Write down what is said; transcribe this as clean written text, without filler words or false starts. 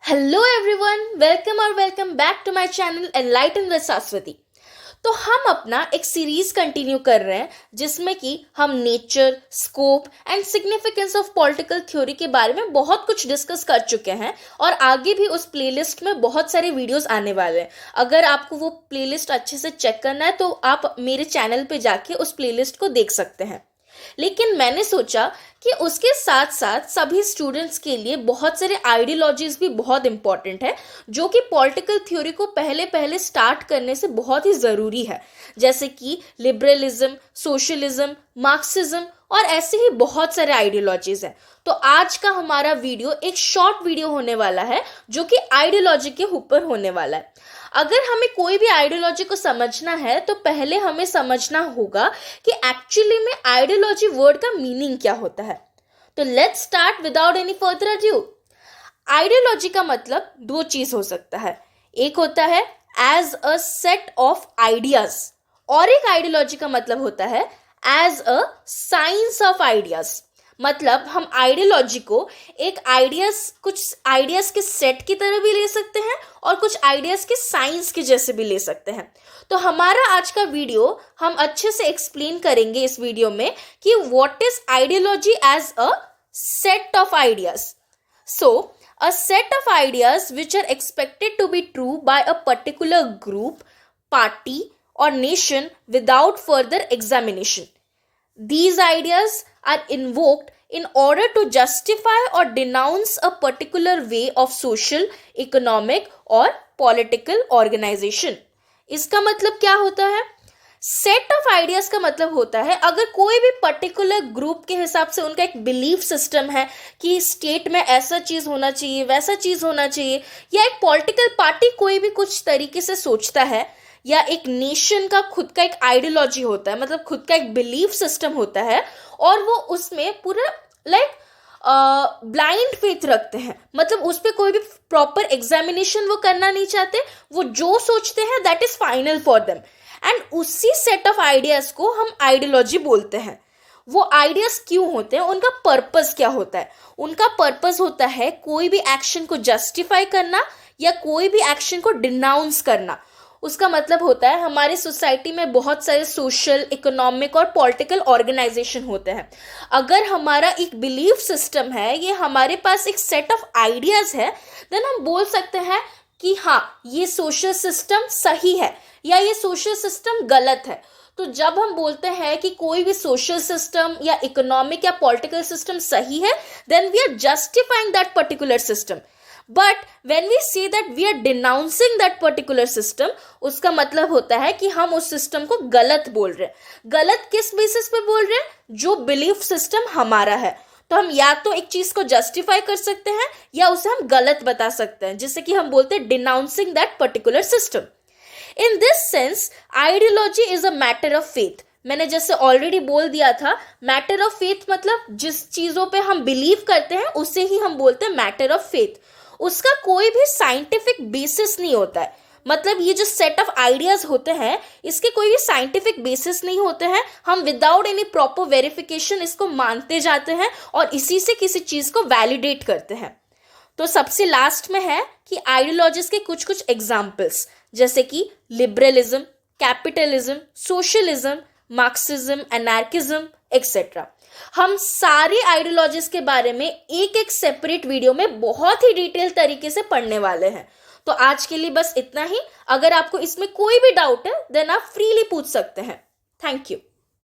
Hello everyone, welcome back to my channel enlighten with Shashwati. तो हम अपना एक सीरीज कंटिन्यू कर रहे हैं जिसमें कि हम nature, scope and significance of political theory के बारे में बहुत कुछ डिस्कस कर चुके हैं और आगे भी उस प्लेलिस्ट में बहुत सारे वीडियोस आने वाले हैं। अगर आपको वो प्लेलिस्ट अच्छे से चेक करना है तो आप मेरे चैनल पे जाके उस प्लेलिस्ट को देख सकते हैं। लेकिन मैंने सोचा कि उसके साथ साथ सभी स्टूडेंट्स के लिए बहुत सारे आइडियोलॉजीज भी बहुत इंपॉर्टेंट है जो कि पॉलिटिकल थ्योरी को पहले पहले स्टार्ट करने से बहुत ही ज़रूरी है, जैसे कि लिबरलिज्म, सोशलिज्म, मार्क्सिज्म और ऐसे ही बहुत सारे आइडियोलॉजीज हैं। तो आज का हमारा वीडियो एक शॉर्ट वीडियो होने वाला है जो कि आइडियोलॉजी के ऊपर होने वाला है। अगर हमें कोई भी आइडियोलॉजी को समझना है तो पहले हमें समझना होगा कि एक्चुअली में आइडियोलॉजी वर्ड का मीनिंग क्या होता है। तो let's start without any further adieu. Ideology का मतलब दो चीज हो सकता है, एक होता है as a set of ideas और एक आइडियोलॉजी का मतलब होता है as a science of ideas. मतलब हम आइडियोलॉजी को कुछ आइडियाज के सेट की तरह भी ले सकते हैं और कुछ आइडियाज के साइंस के जैसे भी ले सकते हैं। तो हमारा आज का वीडियो हम अच्छे से एक्सप्लेन करेंगे इस वीडियो में कि what is ideology as a set of ideas. So a set of ideas which are expected to be true by a particular group, party or nation without further examination. These ideas are invoked in order to justify or denounce a particular way of social, economic or political organization. इसका मतलब क्या होता है? Set of ideas का मतलब होता है अगर कोई भी पर्टिकुलर ग्रुप के हिसाब से उनका एक बिलीफ सिस्टम है कि स्टेट में ऐसा चीज होना चाहिए, वैसा चीज होना चाहिए, या एक पॉलिटिकल पार्टी कोई भी कुछ तरीके से सोचता है, या एक नेशन का खुद का एक आइडियोलॉजी होता है, मतलब खुद का एक बिलीफ सिस्टम होता है और वो उसमें पूरा ब्लाइंड फेथ रखते हैं, मतलब उस पर कोई भी प्रॉपर एग्जामिनेशन वो करना नहीं चाहते, वो जो सोचते हैं that is final for them. And उसी सेट ऑफ आइडियाज को हम आइडियोलॉजी बोलते हैं। वो आइडियाज क्यों होते हैं, उनका पर्पस क्या होता है? उनका पर्पस होता है कोई भी एक्शन को जस्टिफाई करना या कोई भी एक्शन को डिनाउंस करना। उसका मतलब होता है हमारी सोसाइटी में बहुत सारे सोशल, इकोनॉमिक और पॉलिटिकल ऑर्गेनाइजेशन होते हैं। अगर हमारा एक बिलीफ सिस्टम है, ये हमारे पास एक सेट ऑफ आइडियाज है, देन हम बोल सकते हैं कि हाँ, ये सोशल सिस्टम सही है या ये सोशल सिस्टम गलत है। तो जब हम बोलते हैं कि कोई भी सोशल सिस्टम या इकोनॉमिक या पॉलिटिकल सिस्टम सही है, then we are justifying that particular system. But when we say that we are denouncing that particular system, उसका मतलब होता है कि हम उस सिस्टम को गलत बोल रहे हैं। गलत किस बेसिस पे बोल रहे हैं? जो बिलीफ सिस्टम हमारा है। तो हम या तो एक चीज को जस्टिफाई कर सकते हैं या उसे हम गलत बता सकते हैं, जिससे कि हम बोलते हैं denouncing that particular system. In this sense ideology is a matter of faith. मैंने जैसे ऑलरेडी बोल दिया था, मैटर ऑफ फेथ मतलब जिस चीजों पे हम बिलीव करते हैं उसे ही हम बोलते हैं मैटर ऑफ फेथ। उसका कोई भी साइंटिफिक बेसिस नहीं होता है। मतलब ये जो सेट ऑफ आइडियाज होते हैं इसके कोई भी साइंटिफिक बेसिस नहीं होते हैं। हम विदाउट एनी प्रॉपर वेरिफिकेशन इसको मानते जाते हैं और इसी से किसी चीज को वैलिडेट करते हैं। तो सबसे लास्ट में है कि आइडियोलॉजीज के कुछ कुछ एग्जाम्पल्स, जैसे कि liberalism, capitalism, socialism, Marxism, anarchism etcetera. हम सारी आइडियोलॉजीज के बारे में एक एक सेपरेट वीडियो में बहुत ही डिटेल तरीके से पढ़ने वाले हैं। तो आज के लिए बस इतना ही। अगर आपको इसमें कोई भी डाउट है देन आप फ्रीली पूछ सकते हैं। Thank you.